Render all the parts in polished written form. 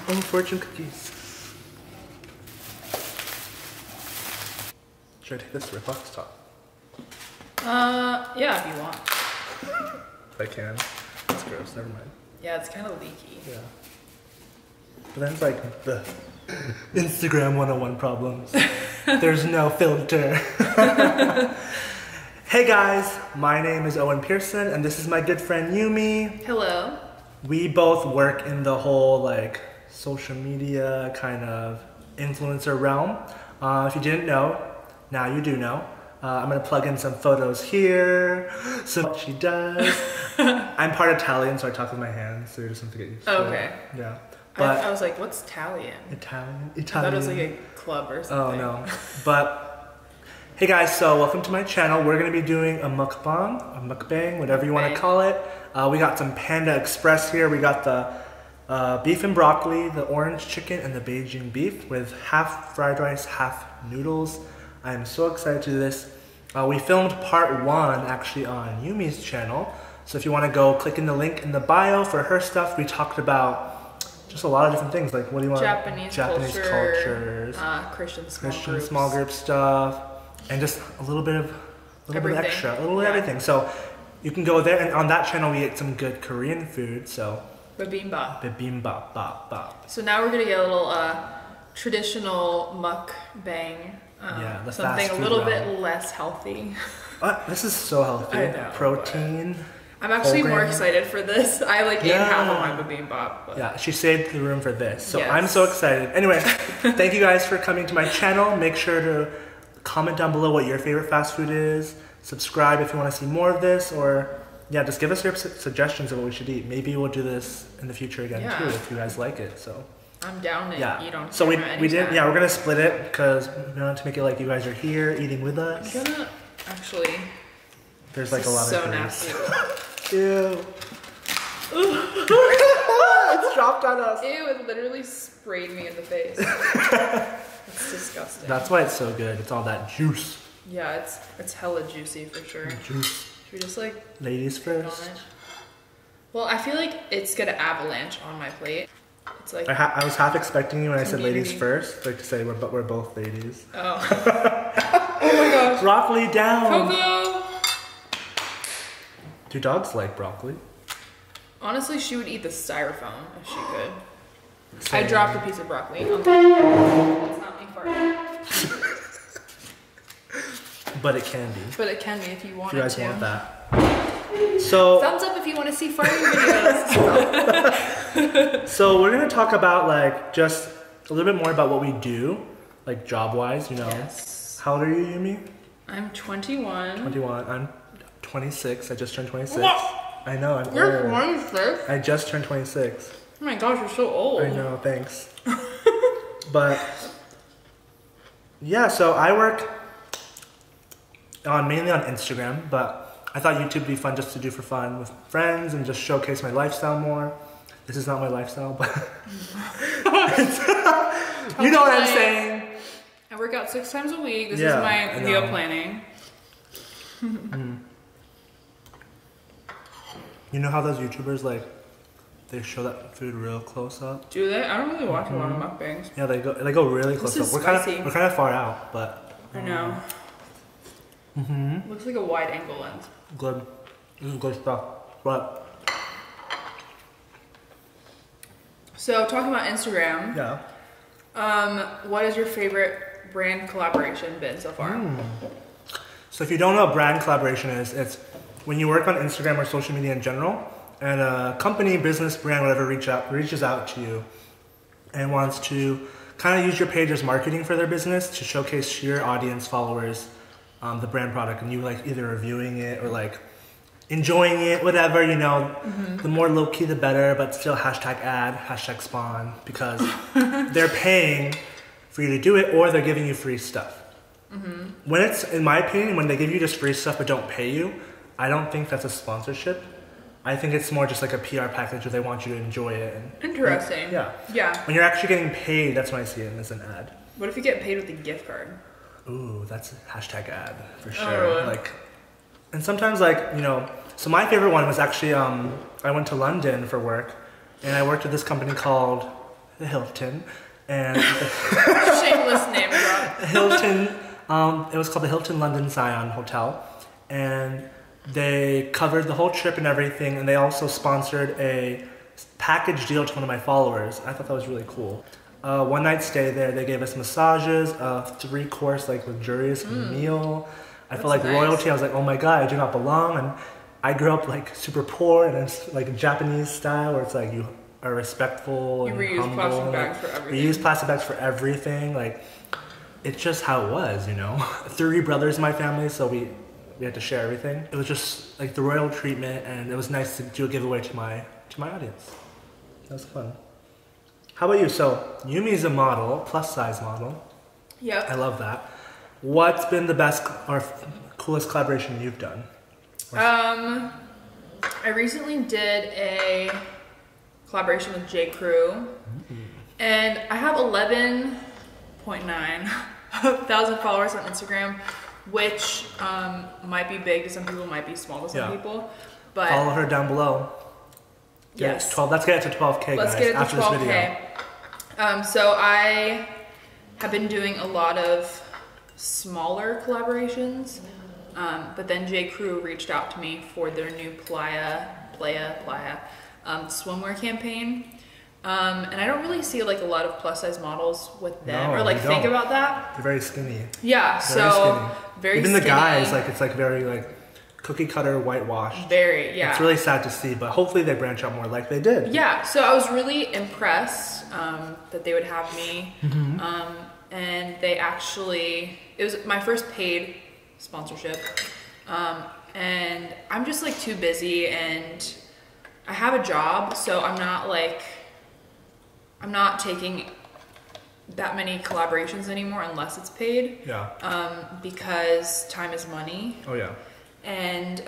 Oh, fortune cookies. Should I take this rip off the top? Yeah, if you want. If I can. It's gross, never mind. Yeah, it's kind of leaky. Yeah. But then it's like the Instagram 101 problems. There's no filter. Hey guys, my name is Owen Pearson and this is my good friend Yumi. Hello. We both work in the whole like social media kind of influencer realm. If you didn't know, now you do know. I'm gonna plug in some photos here. So she does. I'm part Italian, so I talk with my hands, so you just have to get used to Okay. it. Yeah. But I was like, what's Italian? Italian. I thought it was like a club or something. Oh no. But hey guys, so welcome to my channel. We're gonna be doing a mukbang, whatever you want to call it. We got some Panda Express here. We got the beef and broccoli, the orange chicken, and the Beijing beef with half fried rice, half noodles. I am so excited to do this. We filmed part 1 actually on Yumi's channel. So if you want to go click in the link in the bio for her stuff, we talked about just a lot of different things. Like what do you want? Japanese cultures, Christian small group stuff, and just a little bit of extra, a little bit of everything. So you can go there, and on that channel we ate some good Korean food. So bibimbap, bop. So now we're gonna get a little traditional mukbang. Yeah, something a little bit less healthy. This is so healthy. I know, protein. I'm actually more excited for this. I like ate half of my bibimbap. But yeah, she saved the room for this. So yes. I'm so excited. Anyway, thank you guys for coming to my channel. Make sure to comment down below what your favorite fast food is. Subscribe if you want to see more of this, or yeah, just give us your suggestions of what we should eat. Maybe we'll do this in the future again too if you guys like it. So I'm down to eat on so camera we did anytime. we're gonna split it because we want to make it like you guys are here eating with us. I'm gonna actually. There's like a lot so of nasty. Ew. It's dropped on us. Ew, it literally sprayed me in the face. It's disgusting. That's why it's so good. It's all that juice. Yeah, it's hella juicy for sure. Juice. Should we just like ladies first? Well, I feel like it's gonna avalanche on my plate. It's like I was half expecting you when I said ladies first, like to say we're both ladies. Oh. Oh my gosh. Broccoli down. Coco. Do dogs like broccoli? Honestly, she would eat the styrofoam if she could. Same. I dropped a piece of broccoli on the It's not me farting. But it can be. But it can be if you want if you guys it to. want that. So thumbs up if you want to see farting videos. So we're gonna talk about like just a little bit more about what we do, like job wise, you know. Yes. How old are you, Yumi? I'm 21. 21. I'm 26. I just turned 26. What? I know, I'm You're old. 26? I just turned 26. Oh my gosh, you're so old. I know, thanks. But yeah, so I work mainly on Instagram, but I thought YouTube would be fun just to do for fun with friends and just showcase my lifestyle more. This is not my lifestyle, but you know what I'm saying. I work out 6 times a week. This is Yeah, my meal planning. You know how those YouTubers like they show that food real close up? Do they? I don't really watch a lot of mukbangs. Yeah, they go really close This up. is We're spicy. kind of far out, but I know. Looks like a wide angle lens. good. This is good stuff. But So talking about Instagram, yeah. what is your favorite brand collaboration been so far? So if you don't know what brand collaboration is, it's when you work on Instagram or social media in general, and a company, business, brand, whatever reaches out to you and wants to kind of use your page as marketing for their business to showcase to your audience, followers, the brand product, and you like either reviewing it or like enjoying it, whatever, you know. The more low-key the better, but still hashtag ad, hashtag spawn, because they're paying for you to do it or they're giving you free stuff. When it's, in my opinion, when they give you just free stuff but don't pay you, I don't think that's a sponsorship. I think it's more just like a PR package where they want you to enjoy it. Interesting. Yeah. When you're actually getting paid, that's when I see it as an ad. What if you get paid with a gift card? Ooh, that's hashtag ad for sure. Oh, really? Like, and sometimes like, you know, So my favorite one was actually I went to London for work, and I worked at this company called the Hilton, and Shameless name drop. Hilton. It was called the Hilton London Zion Hotel, and they covered the whole trip and everything, and they also sponsored a package deal to one of my followers. I thought that was really cool. One night stay there, they gave us massages, a 3-course like luxurious meal. I felt like nice. royalty. I was like, oh my god, I do not belong. And I grew up like super poor, and it's like Japanese style where it's like you are respectful You and reuse humble. plastic and, bags like, for everything. Reuse plastic bags for everything. Like, it's just how it was, you know. 3 brothers in my family, so we had to share everything. It was just like the royal treatment, and it was nice to do a giveaway to my audience. That was fun. How about you? So Yumi's a model, plus size model. Yep. I love that. What's been the best or coolest collaboration you've done? I recently did a collaboration with J. Crew, and I have 11.9 thousand followers on Instagram, which might be big to some people, might be small to some people. But follow her down below. yes, 12. Let's get it to 12K, let's guys, get it to after 12K. this video. So I have been doing a lot of smaller collaborations, but then J. Crew reached out to me for their new Playa swimwear campaign. And I don't really see like a lot of plus size models with them, No, or like you think don't. about that. They're very skinny. Yeah, Very so skinny. very Even skinny. the guys, like it's like very like cookie cutter whitewashed. Very, yeah. It's really sad to see, but hopefully they branch out more like they did. Yeah, so I was really impressed that they would have me. And they actually, it was my first paid sponsorship. And I'm just like too busy, and I have a job, so I'm not taking that many collaborations anymore unless it's paid. Yeah. Because time is money. Oh yeah. And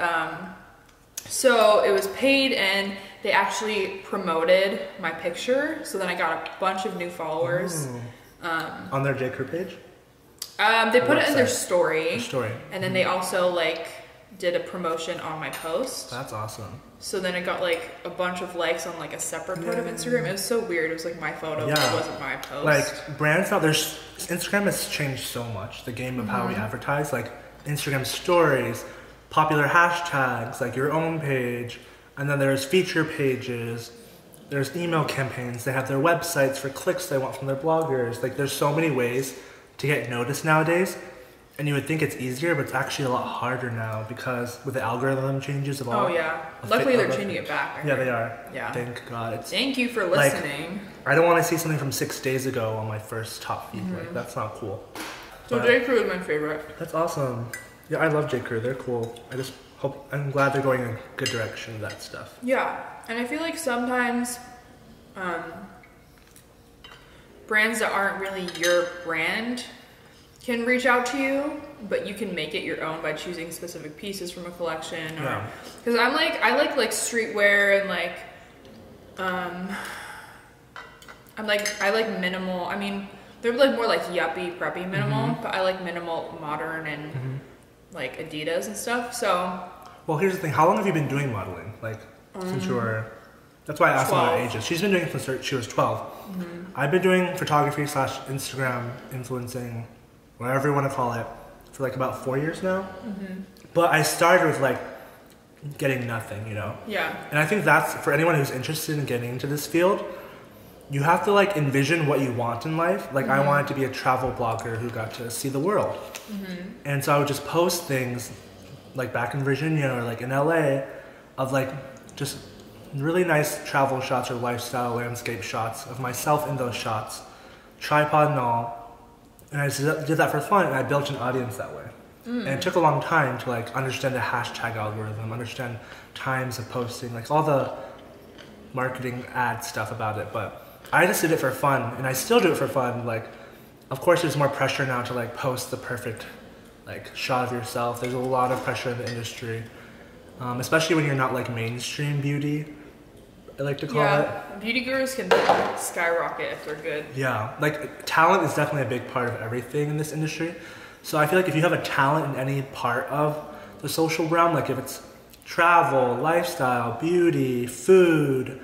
so it was paid, and they actually promoted my picture, so then I got a bunch of new followers. On their J. Crew page? They put it in their website. story, Story. and then they also like did a promotion on my post. That's awesome. So then it got like a bunch of likes on like a separate part of Instagram. It was so weird. It was like my photo, but it wasn't my post. Like brands now, Instagram has changed so much. The game of how we advertise, like Instagram stories, popular hashtags, like your own page, and then there's feature pages. There's email campaigns. They have their websites for clicks they want from their bloggers. Like there's so many ways to get noticed nowadays. And you would think it's easier, but it's actually a lot harder now because with the algorithm changes of all. Oh yeah. Luckily they're changing it back. Yeah, they are. Yeah. Thank God. Thank you for like, listening. I don't want to see something from 6 days ago on my first top feed. Like that's not cool. So But J. Crew is my favorite. that's awesome. Yeah, I love J. Crew. They're cool. I'm glad they're going in a good direction with that stuff. Yeah, and I feel like sometimes brands that aren't really your brand can reach out to you, but you can make it your own by choosing specific pieces from a collection. Yeah. Because I like streetwear, and like I like minimal. I mean, they're like more like yuppie preppy minimal, but I like minimal modern and like Adidas and stuff. So Well, here's the thing. How long have you been doing modeling? Like since you were. That's why I asked about 12. ages. She's been doing it since she was 12. I've been doing photography / Instagram influencing, whatever you want to call it, for like about 4 years now. But I started with like getting nothing, you know? yeah, And I think that's for anyone who's interested in getting into this field, you have to like envision what you want in life. Like I wanted to be a travel blogger who got to see the world. And so I would just post things like back in Virginia or like in LA of like just really nice travel shots or lifestyle landscape shots of myself in those shots, tripod and all. And I just did that for fun, and I built an audience that way. And it took a long time to like understand the hashtag algorithm, understand times of posting, like all the marketing ad stuff about it. But I just did it for fun, and I still do it for fun. Like, of course, there's more pressure now to like post the perfect like shot of yourself. There's a lot of pressure in the industry, especially when you're not like mainstream beauty, I like to call it. Beauty gurus can skyrocket if they're good. Yeah, like talent is definitely a big part of everything in this industry. So I feel like if you have a talent in any part of the social realm, like if it's travel, lifestyle, beauty, food,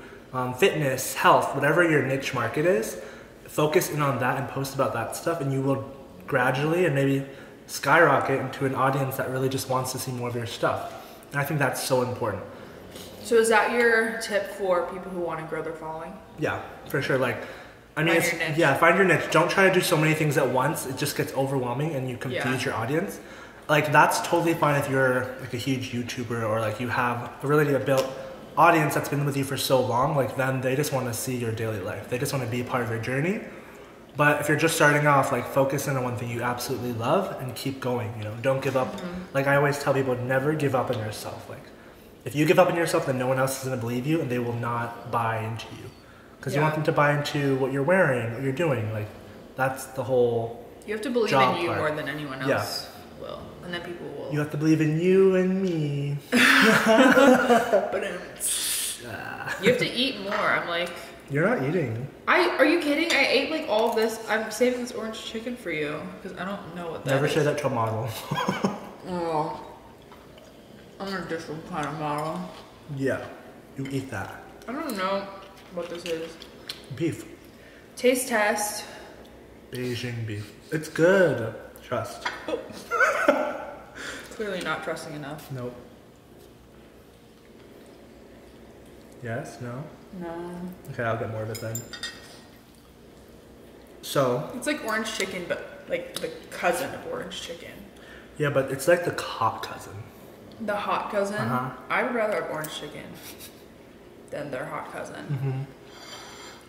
fitness, health, whatever your niche market is, focus in on that and post about that stuff, and you will gradually and maybe skyrocket into an audience that really just wants to see more of your stuff. And I think that's so important. So is that your tip for people who want to grow their following? Yeah, for sure. Like, I mean, Find your niche. yeah, find your niche. Don't try to do so many things at once. It just gets overwhelming and you confuse your audience. Like, that's totally fine if you're like a huge YouTuber or like you have a really built audience that's been with you for so long. Like, then they just want to see your daily life. They just want to be a part of your journey. But if you're just starting off, like, focus in on one thing you absolutely love and keep going, you know, don't give up. Like, I always tell people, never give up on yourself. Like, if you give up on yourself, then no one else is going to believe you and they will not buy into you. Because you want them to buy into what you're wearing, what you're doing. Like, that's the whole You have to believe job in you part. more than anyone else will. And then people will. You have to believe in you and me. But you have to eat more. I'm like, You're not eating. are you kidding? I ate like all of this. I'm saving this orange chicken for you because I don't know what that Never is. say that to a model. Oh, I'm a different kind of model. Yeah, you eat that. I don't know what this is. Beef. Taste test. Beijing beef. It's good. Trust. Clearly not trusting enough. Nope. Yes? No? No. Okay, I'll get more of it then. So, It's like orange chicken, but like the cousin of orange chicken. yeah, but it's like the hot cousin. The hot cousin. Uh-huh. I would rather have orange chicken than their hot cousin.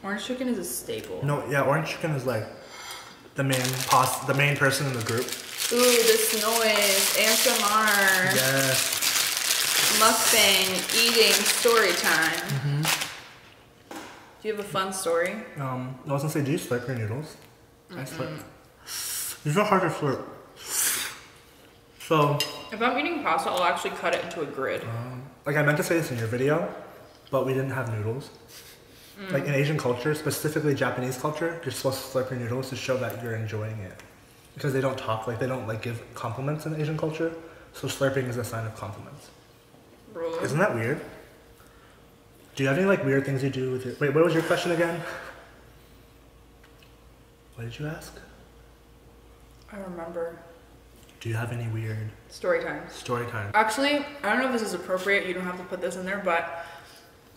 Orange chicken is a staple. No, yeah, orange chicken is like the main person in the group. Ooh, this noise. ASMR. Yes. Mukbang. Eating. Story time. Do you have a fun story? I was gonna say, do you slurp your noodles? I slurp. These are hard to slurp. So, If I'm eating pasta, I'll actually cut it into a grid. like I meant to say this in your video, but we didn't have noodles. Like in Asian culture, specifically Japanese culture, you're supposed to slurp your noodles to show that you're enjoying it. Because they don't talk, like they don't like give compliments in Asian culture. So slurping is a sign of compliments. Really? Isn't that weird? Do you have any like weird things you do with your... Wait, what was your question again? What did you ask? I remember. Do you have any weird Story time. story time? Actually, I don't know if this is appropriate. You don't have to put this in there, but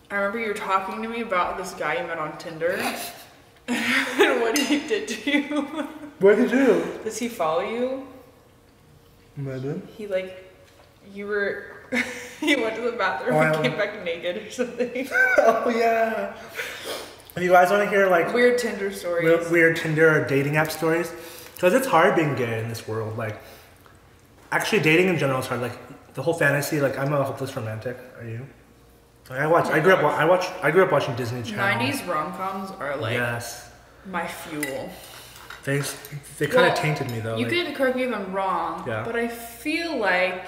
I remember you were talking to me about this guy you met on Tinder and what he did to you. What did you do? Does he follow you? Maybe. He like, you were, he went to the bathroom Oh, and came back naked or something. Oh yeah. If you guys want to hear like Weird Tinder stories. weird Tinder or dating app stories, because it's hard being gay in this world. Like, actually, dating in general is hard. Like the whole fantasy. Like, I'm a hopeless romantic. Are you? I grew up watching Disney Channel. 90s rom-coms are like Yes. my fuel. They kind of Well, tainted me though. You like, could correct me if I'm wrong, Yeah. but I feel like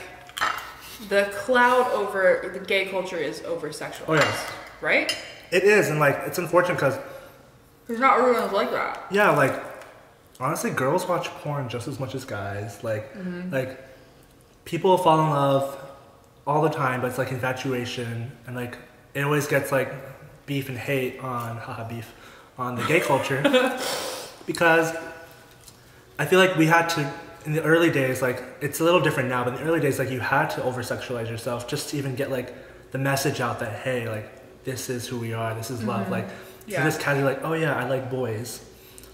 the cloud over the gay culture is over-sexualized. Oh, yes. Right? it is, and like it's unfortunate because Because not everyone's like that. yeah, like honestly, girls watch porn just as much as guys. Like like people fall in love all the time, but it's like infatuation, and like it always gets like beef and hate on beef on the gay culture because I feel like we had to in the early days, like it's a little different now, but in the early days, like you had to over sexualize yourself just to even get like the message out that hey, like this is who we are, this is love. Like if Yeah. you're just casually like, oh yeah, I like boys,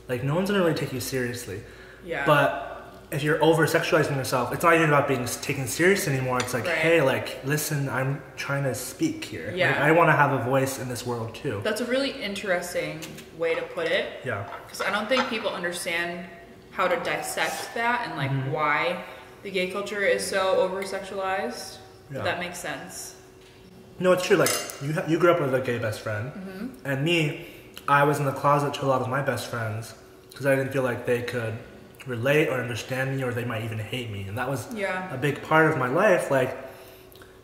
like no one's gonna really take you seriously. Yeah. But if you're over sexualizing yourself, it's not even about being taken serious anymore. It's like, Right. hey, like listen, I'm trying to speak here. Yeah. Like, I want to have a voice in this world too. That's a really interesting way to put it. Yeah. Because I don't think people understand how to dissect that and like why the gay culture is so over-sexualized. Yeah. If that makes sense. No, it's true. Like you grew up with a gay best friend, and me, I was in the closet to a lot of my best friends because I didn't feel like they could relate or understand me, or they might even hate me, and that was Yeah. a big part of my life. Like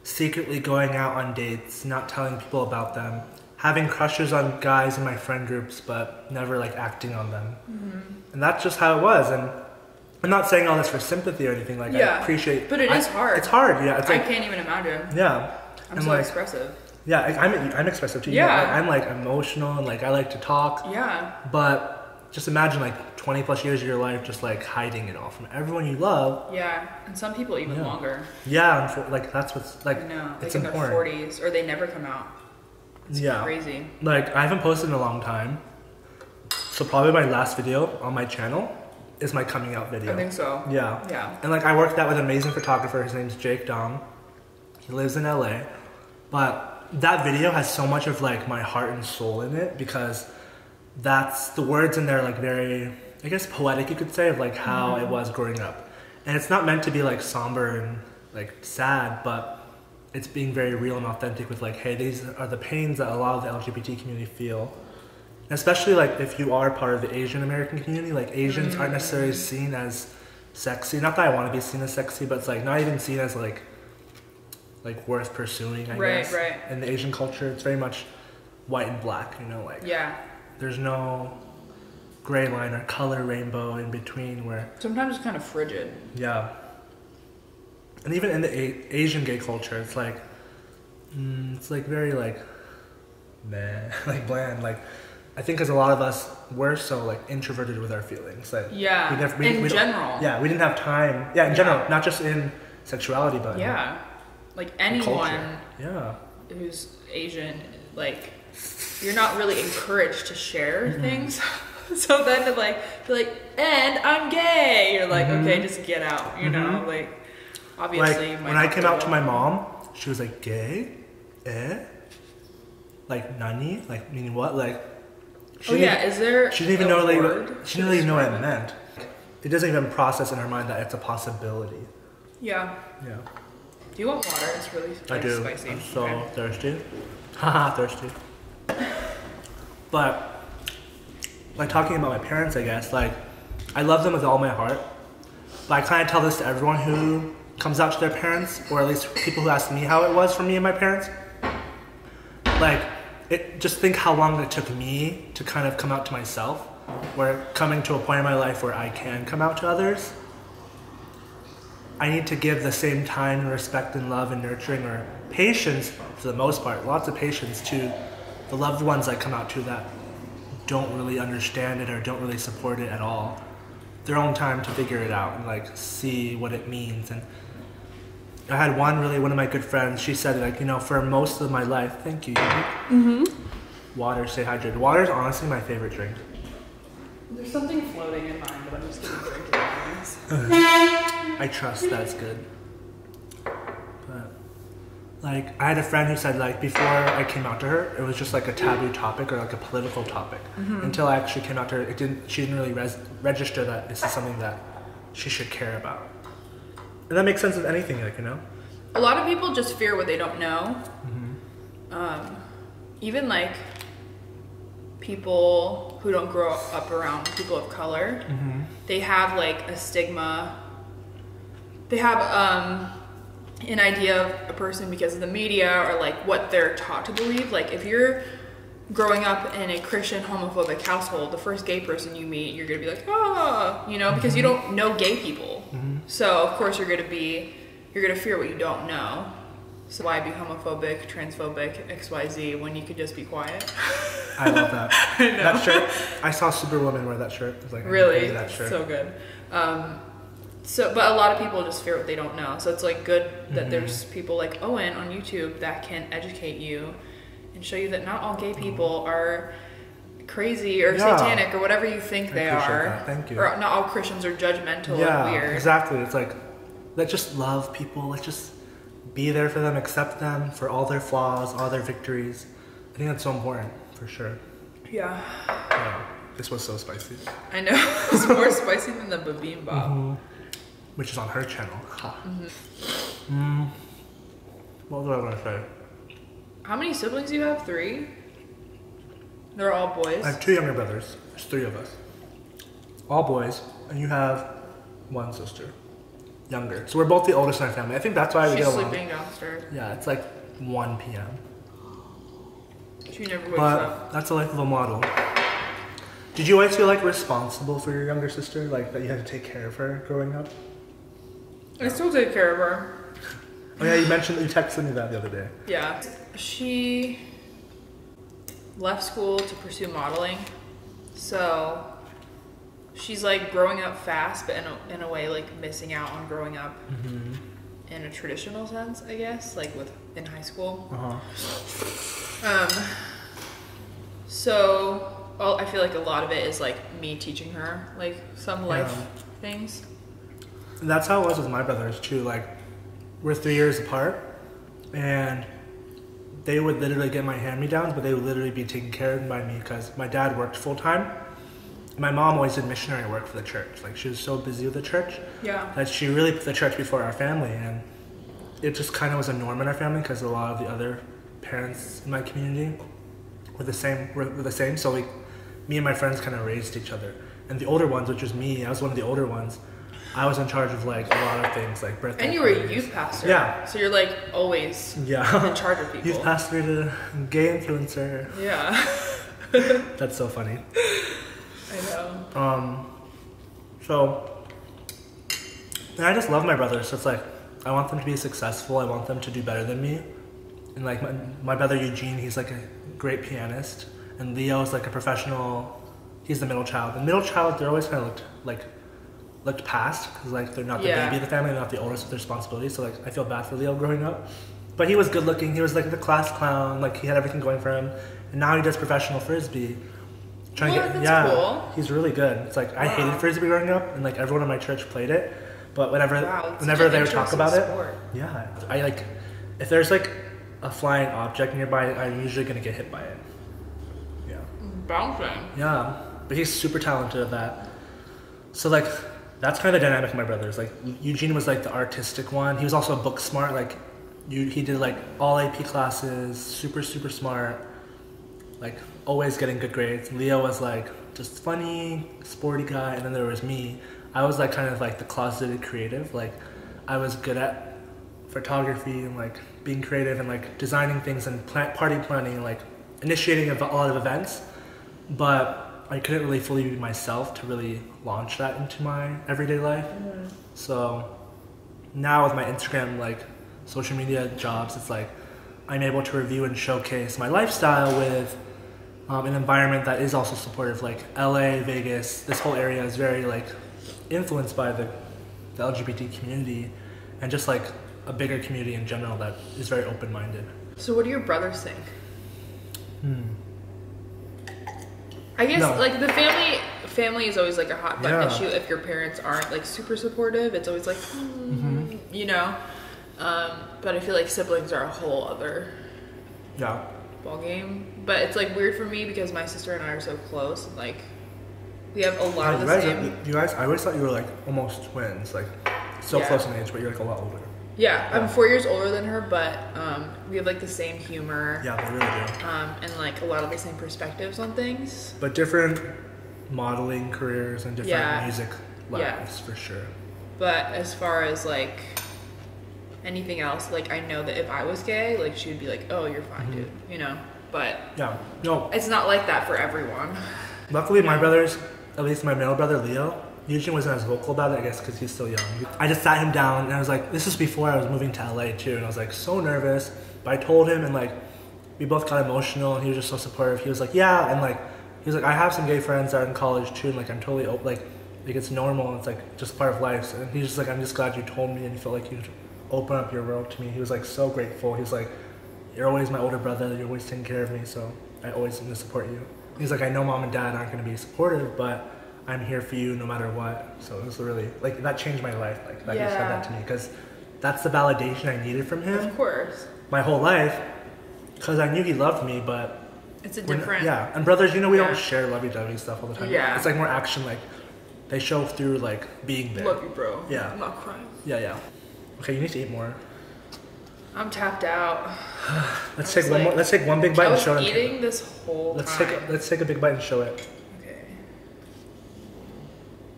secretly going out on dates, not telling people about them, having crushes on guys in my friend groups, but never like acting on them, and that's just how it was. And I'm not saying all this for sympathy or anything. Like, Yeah. I appreciate. But it is hard. It's hard. Yeah. It's I like, can't even imagine. yeah. I'm and so like, expressive. yeah, I'm expressive too. Yeah. I'm like emotional and like I like to talk. Yeah. But just imagine like 20 plus years of your life just like hiding it all from everyone you love. Yeah. And some people even longer. Yeah, and like that's what's like. I know. Like it's in important. their 40s, or they never come out. It's Yeah. crazy. Like I haven't posted in a long time, so probably my last video on my channel is my coming out video. I think so. Yeah. Yeah. And like I worked out with an amazing photographer. His name's Jake Dom. He lives in LA, but that video has so much of like my heart and soul in it because that's the words in there like very, I guess, poetic you could say, of like how it was growing up. And it's not meant to be like somber and like sad, but it's being very real and authentic with like, hey, these are the pains that a lot of the LGBT community feel. Especially like if you are part of the Asian American community, like Asians aren't necessarily seen as sexy. Not that I want to be seen as sexy, but it's like not even seen as like worth pursuing, I guess. Right. In the Asian culture, it's very much white and black, you know, like Yeah. there's no gray line or color rainbow in between where, Sometimes it's kind of frigid. yeah. And even in the Asian gay culture, it's like very like, meh, like bland, like, I think because a lot of us were so like introverted with our feelings, like Yeah. In general. yeah, we didn't have time. Yeah, in general, not just in sexuality, but in Yeah. Like anyone culture. Yeah, who's Asian, like you're not really encouraged to share things. So then to like be like, and I'm gay. You're like, okay, just get out. You know, like obviously. like when I came out to my mom, she was like, "Gay, eh? Like nani? Like meaning what? Like." Oh yeah, is there? She didn't even a know like word she didn't even know what it describe meant. It doesn't even process in her mind that it's a possibility. Yeah. Yeah. Do you want water? It's really I like, do. spicy. I'm so Okay. thirsty. Haha, thirsty. But like talking about my parents, I guess, like I love them with all my heart. But I kind of tell this to everyone who comes out to their parents, or at least people who ask me how it was for me and my parents. Like, just think how long it took me to kind of come out to myself. Where coming to a point in my life where I can come out to others, I need to give the same time and respect and love and nurturing or patience, for the most part, lots of patience to the loved ones I come out to that don't really understand it or don't really support it at all. Their own time to figure it out and like see what it means. And I had one of my good friends, she said like, you know, for most of my life, thank you. Water, stay hydrated. Water is honestly my favorite drink. There's something floating in mine, but I'm just gonna drink it. I trust that's good. But like I had a friend who said like before I came out to her, it was just like a taboo topic or like a political topic. Until I actually came out to her, she didn't really register that this is something that she should care about. And that makes sense with anything, like, you know? A lot of people just fear what they don't know. Even like people who don't grow up around people of color, they have like a stigma. They have an idea of a person because of the media or like what they're taught to believe. Like if you're growing up in a Christian homophobic household, the first gay person you meet, you're gonna be like, oh, you know, because you don't know gay people. So of course you're gonna fear what you don't know. So why be homophobic, transphobic, XYZ when you could just be quiet? I love that. That shirt. I saw Superwoman wear that shirt. I was like, Really? that shirt. So good. But a lot of people just fear what they don't know. So it's like good that there's people like Owen on YouTube that can educate you and show you that not all gay people are crazy or satanic or whatever you think they are. That. Thank you. Or not all Christians are judgmental and weird. Exactly. It's like, let's just love people. Let's just be there for them, accept them for all their flaws, all their victories. I think that's so important, for sure. Yeah. This was so spicy. I know. It's more spicy than the bibimbap. Which is on her channel. What do I want to say? How many siblings do you have? 3? They're all boys? I have 2 younger brothers. There's 3 of us. All boys. And you have 1 sister. Younger. So we're both the oldest in our family. I think that's why we She's get along. sleeping downstairs. Yeah, it's like 1 p.m. She never wakes But up. that's the life of a model. Did you always feel like responsible for your younger sister, like that you had to take care of her growing up? I still take care of her. Oh yeah, you mentioned, you texted me that the other day. Yeah. She left school to pursue modeling. So she's like growing up fast, but in a way like missing out on growing up in a traditional sense, I guess, like in high school. So I feel like a lot of it is like me teaching her like some life things. And that's how it was with my brothers too. Like, we're 3 years apart, and they would literally get my hand-me-downs, but they would literally be taken care of by me because my dad worked full-time. My mom always did missionary work for the church. Like, she was so busy with the church that she really put the church before our family, and it just kind of was a norm in our family because a lot of the other parents in my community were the same. So me and my friends kind of raised each other. And the older ones, which was me, I was one of the older ones. I was in charge of like a lot of things, like birthday And you were parties. a youth pastor. Yeah. So you're like always in charge of people. Youth pastor to gay influencer. Yeah. That's so funny. I know. So, and I just love my brothers. So it's like, I want them to be successful. I want them to do better than me. And like my brother Eugene, he's like a great pianist. And Leo is like a professional, he's the middle child. The middle child, they're always kind of looked past because like they're not the baby of the family, they're not the oldest with the responsibility. So like I feel bad for Leo growing up. But he was good looking, he was like the class clown, like he had everything going for him. And now he does professional frisbee. That's cool. He's really good. It's like I hated frisbee growing up, and like everyone in my church played it. But whenever they would talk about sport. it, I like if there's like a flying object nearby, I'm usually gonna get hit by it. Yeah. Bouncing. Yeah, but he's super talented at that. So like that's kind of the dynamic of my brothers. Like Eugene was like the artistic one. He was also book smart. Like he did like all AP classes, super smart. Like always getting good grades. Leo was like just funny, sporty guy, and then there was me. I was like kind of like the closeted creative. Like I was good at photography and like being creative and like designing things and party planning and like initiating a lot of events, but I couldn't really fully be myself to really launch that into my everyday life. So now with my Instagram like social media jobs, it's like I'm able to review and showcase my lifestyle with an environment that is also supportive. Like LA, Vegas, this whole area is very like influenced by the LGBT community and just like a bigger community in general that is very open-minded. So what do your brothers think? I guess like the family is always like a hot button issue if your parents aren't like super supportive. It's always like, you know. But I feel like siblings are a whole other ball game. But it's like weird for me because my sister and I are so close and like we have a lot of the same. You guys, I always thought you were like almost twins, like so close in age, but you're like a lot older. Yeah, I'm 4 years older than her, but we have like the same humor. Yeah, they really do. And like a lot of the same perspectives on things. But different modeling careers and different music lives for sure. But as far as like anything else, like I know that if I was gay, like she would be like, "Oh, you're fine, dude," you know. But it's not like that for everyone. Luckily, my brothers, at least my middle brother Leo, Eugene wasn't as vocal about it, I guess, because he's still young. I just sat him down and I was like, this is before I was moving to LA too, and I was like so nervous. But I told him, and like we both got emotional, and he was just so supportive. He was like, yeah, and like he was like, I have some gay friends that are in college too, and like I'm totally like it's normal. It's like just part of life. And he's just like, I'm just glad you told me, and you felt like you open up your world to me. He was like so grateful. He was like, you're always my older brother. You're always taking care of me, so I always need to support you. He's like, I know mom and dad aren't going to be supportive, but I'm here for you no matter what. So it was really like that changed my life. Like that you said that to me, because that's the validation I needed from him. Of course. My whole life, because I knew he loved me, but it's a different. And brothers, you know, we don't share lovey-dovey stuff all the time. Yeah. It's like more action. Like they show through like being there. Love you, bro. Yeah. I'm not crying. Yeah. Okay, you need to eat more. I'm tapped out. Let's take one more. Let's take one big bite and show it. I was eating this whole time. Let's take a big bite and show it. Okay.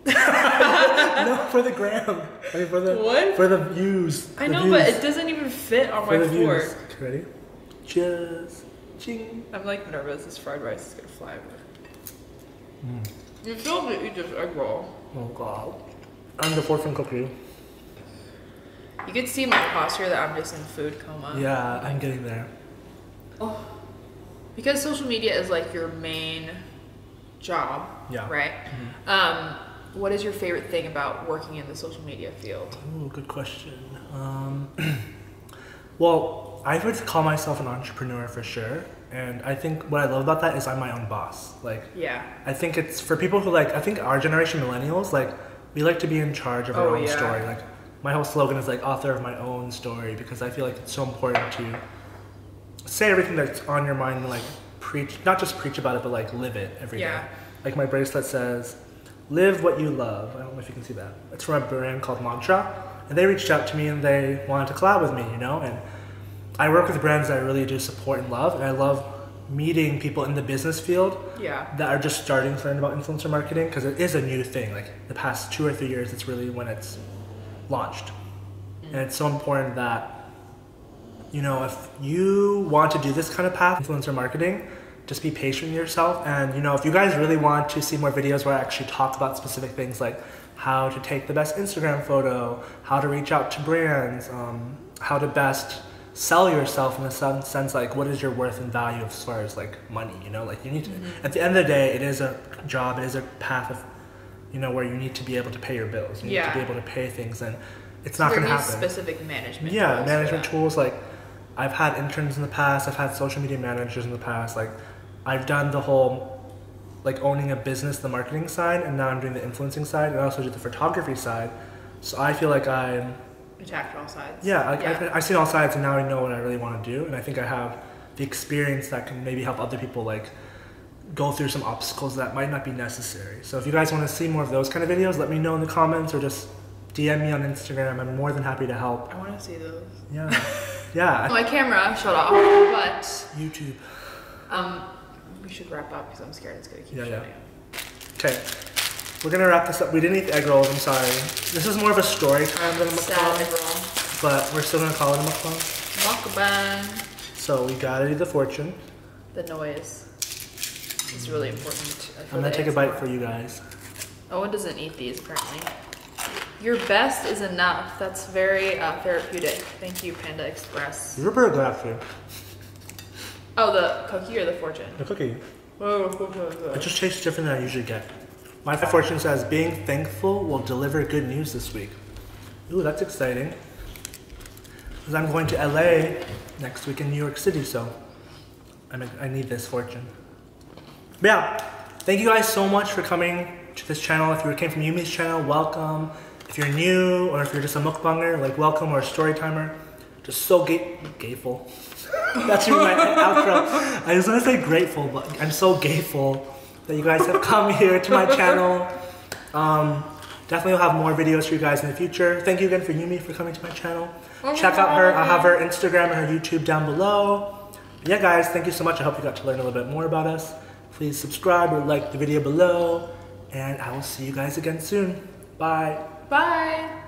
No, for the gram. I mean, for the views. I know, but it doesn't even fit on my fork. Okay, ready? Cheers. Ching. I'm like nervous. This fried rice is gonna fly over. You still have to eat this egg roll. Oh god. And the fortune cookie. You can see my posture that I'm just in food coma. Yeah, I'm getting there. Oh. Because social media is like your main job, Yeah. right? What is your favorite thing about working in the social media field? Ooh, good question. Well, I would call myself an entrepreneur for sure. And I think what I love about that is I'm my own boss. Like, Yeah. I think it's for people who like, I think our generation, millennials, like, we like to be in charge of our own story. Like, my whole slogan is like author of my own story because I feel like it's so important to say everything that's on your mind and like preach, not just preach about it, but like live it every day. Like my bracelet says, live what you love. I don't know if you can see that. It's from a brand called Mantra. And they reached out to me and they wanted to collab with me, you know? And I work with brands that I really do support and love. And I love meeting people in the business field that are just starting to learn about influencer marketing because it is a new thing. Like the past 2 or 3 years, it's really when it's launched. And it's so important that, you know, if you want to do this kind of path, influencer marketing, just be patient with yourself. And, you know, if you guys really want to see more videos where I actually talk about specific things like how to take the best Instagram photo, how to reach out to brands, how to best sell yourself in a sense, like what is your worth and value as far as like money, you know, like you need to, at the end of the day, it is a job, it is a path of, you know, where you need to be able to pay your bills, you need to be able to pay things, and it's not going to happen. Specific management tools management tools, like I've had interns in the past, I've had social media managers in the past, like I've done the whole like owning a business, the marketing side, and now I'm doing the influencing side, and I also do the photography side, so I feel like I'm attacked all sides. I've seen all sides, and now I know what I really want to do, and I think I have the experience that can maybe help other people like go through some obstacles that might not be necessary. So if you guys want to see more of those kind of videos, let me know in the comments or just DM me on Instagram. I'm more than happy to help. I want to see those. Yeah. My camera shut off, but YouTube. We should wrap up because I'm scared it's gonna keep shutting. Okay. We're gonna wrap this up. We didn't eat the egg rolls, I'm sorry. This is more of a story time than a mukbang. But we're still gonna call it a mukbang. Mukbang. So we gotta do the fortune. The noise is really important. I'm gonna take a bite for you guys. Owen doesn't eat these apparently. Your best is enough. That's very therapeutic. Thank you, Panda Express. You're pretty good actually. Oh, the cookie or the fortune? The cookie. Oh, it just tastes different than I usually get. My fortune says, being thankful will deliver good news this week. Ooh, that's exciting. Because I'm going to LA next week in New York City, so I need this fortune. But yeah, thank you guys so much for coming to this channel. If you came from Yumi's channel, welcome. If you're new, or if you're just a mukbanger, like welcome, or a story timer, just so grateful. That should be my outro. I just want to say grateful, but I'm so grateful that you guys have come here to my channel. Definitely will have more videos for you guys in the future. Thank you again for Yumi for coming to my channel. Check out her. I'll have her Instagram and her YouTube down below. Yeah, guys, thank you so much. I hope you got to learn a little bit more about us. Please subscribe or like the video below, and I will see you guys again soon. Bye. Bye.